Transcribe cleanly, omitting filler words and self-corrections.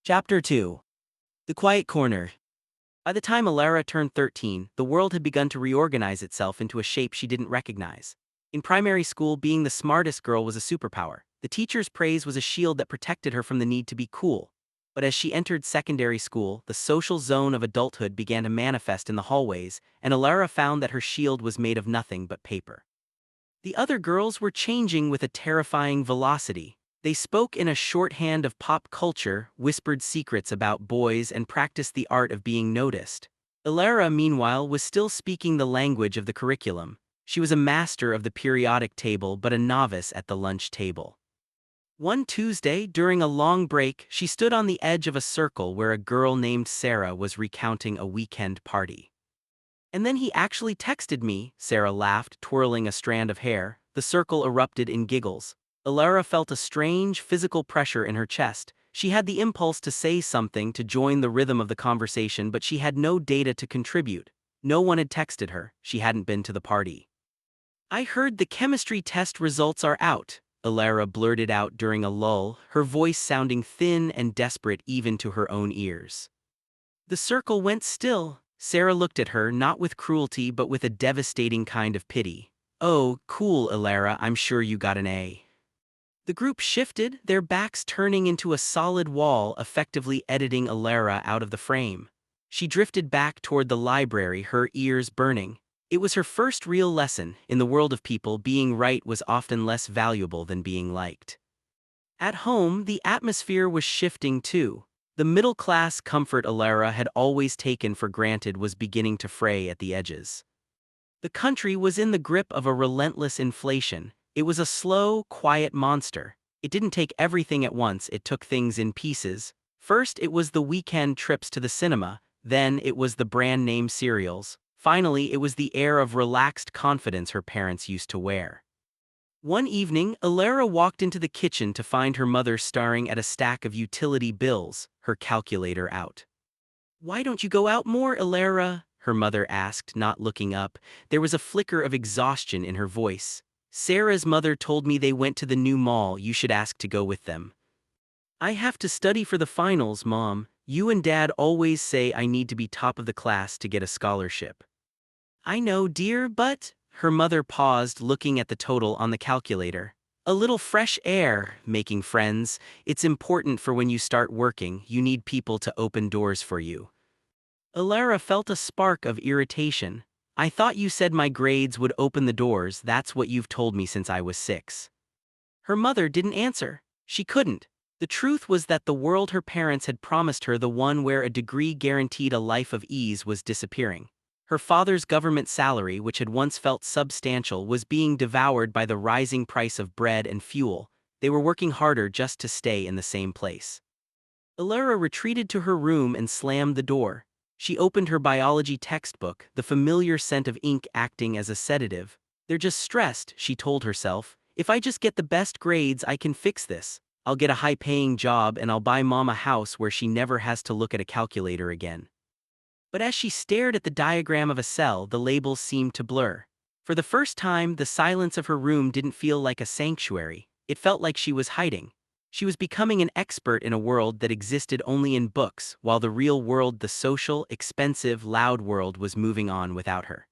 Chapter 2. The Quiet Corner. By the time Elara turned 13, the world had begun to reorganize itself into a shape she didn't recognize. In primary school, being the smartest girl was a superpower. The teacher's praise was a shield that protected her from the need to be cool. But as she entered secondary school, the social zone of adulthood began to manifest in the hallways, and Elara found that her shield was made of nothing but paper. The other girls were changing with a terrifying velocity. They spoke in a shorthand of pop culture, whispered secrets about boys, and practiced the art of being noticed. Elara, meanwhile, was still speaking the language of the curriculum. She was a master of the periodic table but a novice at the lunch table. One Tuesday, during a long break, she stood on the edge of a circle where a girl named Sarah was recounting a weekend party. "And then he actually texted me," Sarah laughed, twirling a strand of hair. The circle erupted in giggles. Elara felt a strange physical pressure in her chest. She had the impulse to say something to join the rhythm of the conversation, but she had no data to contribute. No one had texted her. She hadn't been to the party. "I heard the chemistry test results are out," Elara blurted out during a lull, her voice sounding thin and desperate even to her own ears. The circle went still. Sarah looked at her, not with cruelty but with a devastating kind of pity. "Oh, cool, Elara, I'm sure you got an A." The group shifted, their backs turning into a solid wall, effectively editing Elara out of the frame. She drifted back toward the library, her ears burning. It was her first real lesson. In the world of people, being right was often less valuable than being liked. At home, the atmosphere was shifting too. The middle-class comfort Elara had always taken for granted was beginning to fray at the edges. The country was in the grip of a relentless inflation. It was a slow, quiet monster. It didn't take everything at once, it took things in pieces. First, it was the weekend trips to the cinema, then it was the brand-name cereals. Finally, it was the air of relaxed confidence her parents used to wear. One evening, Elara walked into the kitchen to find her mother staring at a stack of utility bills, her calculator out. "Why don't you go out more, Elara?" her mother asked, not looking up. There was a flicker of exhaustion in her voice. "Sarah's mother told me they went to the new mall. You should ask to go with them." "I have to study for the finals, Mom. You and Dad always say I need to be top of the class to get a scholarship." "I know, dear, but—" Her mother paused, looking at the total on the calculator. "A little fresh air, making friends. It's important for when you start working. You need people to open doors for you." Elara felt a spark of irritation. "I thought you said my grades would open the doors. That's what you've told me since I was 6. Her mother didn't answer. She couldn't. The truth was that the world her parents had promised her, the one where a degree guaranteed a life of ease, was disappearing. Her father's government salary, which had once felt substantial, was being devoured by the rising price of bread and fuel. They were working harder just to stay in the same place. Elara retreated to her room and slammed the door. She opened her biology textbook, the familiar scent of ink acting as a sedative. "They're just stressed," she told herself. "If I just get the best grades, I can fix this. I'll get a high-paying job and I'll buy Mom a house where she never has to look at a calculator again." But as she stared at the diagram of a cell, the labels seemed to blur. For the first time, the silence of her room didn't feel like a sanctuary. It felt like she was hiding. She was becoming an expert in a world that existed only in books, while the real world, the social, expensive, loud world, was moving on without her.